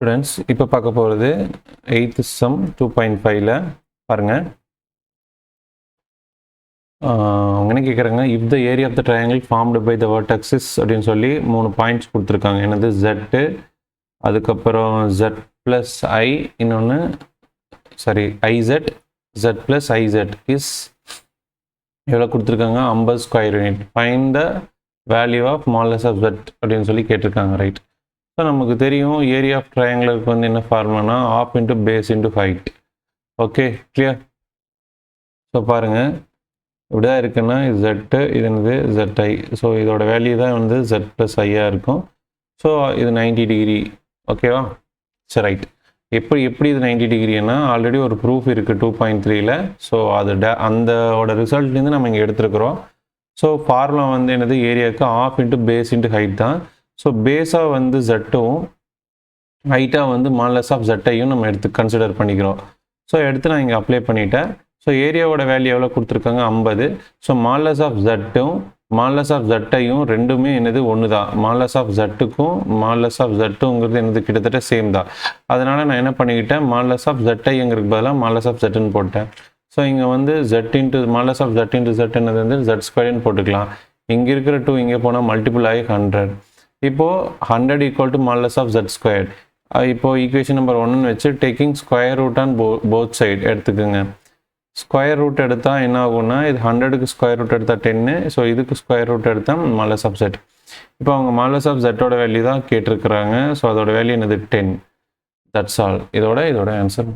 Students இப்போ பார்க்க போகிறது 8th சம் 2.5ல பாருங்கள். அவங்க என்ன கேட்குறாங்க, if the area of the triangle formed by the vertexes அப்படின்னு சொல்லி 3 பாயிண்ட்ஸ் கொடுத்துருக்காங்க. என்னது ஜெட்டு, அதுக்கப்புறம் ஜெட் ப்ளஸ் ஐ, இன்னொன்று I Z, Z plus I Z is எவ்வளோ கொடுத்துருக்காங்க, 50 square unit. Find the value of modulus of Z அப்படின்னு சொல்லி கேட்டிருக்காங்க. ரைட். ஸோ நமக்கு தெரியும் ஏரியா ஆஃப் ட்ரையாங்குலருக்கு வந்து என்ன ஃபார்முலானா half into base into height. Okay, clear? So பாருங்கள், இப்படிதான் இருக்குன்னா இது ஜெட்டு, இது என்னது ஜெட்ஐ. ஸோ இதோட வேல்யூ தான் வந்து ஜெட் ப்ளஸ் ஐயாக இருக்கும். ஸோ இது 90 டிகிரி. ஓகேவா? சரி, ரைட். எப்படி இது 90 டிகிரின்னா ஆல்ரெடி ஒரு ப்ரூஃப் இருக்குது 2.3ல. ஸோ அது அந்தோட ரிசல்ட்லேருந்து நம்ம இங்கே எடுத்துருக்குறோம். ஸோ ஃபார்முலா வந்து என்னது, ஏரியாவுக்கு half into base into height தான். ஸோ பேஸாக வந்து ஜெட்டும், ஹைட்டாக வந்து மாலஸ் ஆஃப் ஜெட்டையும் நம்ம எடுத்து கன்சிடர் பண்ணிக்கிறோம். ஸோ எடுத்து நான் இங்கே அப்ளை பண்ணிட்டேன். ஸோ ஏரியாவோட வேல்யூ எவ்வளோ கொடுத்துருக்காங்க, 50. ஸோ மாலஸ் ஆஃப் ஜெட்டும் மாலஸ் ஆஃப் ஜெட்டையும் ரெண்டுமே என்னது ஒன்று தான். மாலஸ் ஆஃப் ஜெட்டுக்கும் மாலஸ் ஆஃப் ஜெட்டுங்கிறது என்னது கிட்டத்தட்ட சேம் தான். அதனால் நான் என்ன பண்ணிக்கிட்டேன், மாலஸ் ஆஃப் ஜெட்டைங்கிறதுக்கு பதிலாக மாலஸ் ஆஃப் ஜெட்டுன்னு போட்டேன். ஸோ இங்கே வந்து Z into modulus of Z into Z என்னது வந்து ஜெட் ஸ்கொயர்னு போட்டுக்கலாம். இங்கே இருக்கிற 2 இங்கே போனால் மல்டிபிள் ஆகி 100. இப்போது 100 equal to modulus of Z square. இப்போது ஈக்குவேஷன் நம்பர் 1 வச்சு taking square root on both side எடுத்துக்கோங்க. ஸ்கொயர் ரூட் எடுத்தால் என்ன ஆகும்னா, இது 100க்கு ஸ்கொயர் ரூட் எடுத்தால் 10. ஸோ இதுக்கு ஸ்கொயர் ரூட் எடுத்தால் மாலஸ் ஆஃப் ஜெட். இப்போ அவங்க மாலஸ் ஆஃப் ஜெட்டோட வேல்யூ தான் கேட்டிருக்கிறாங்க. ஸோ அதோட வேல்யூ என்னது 10. That's all. இதோட ஆன்சர்.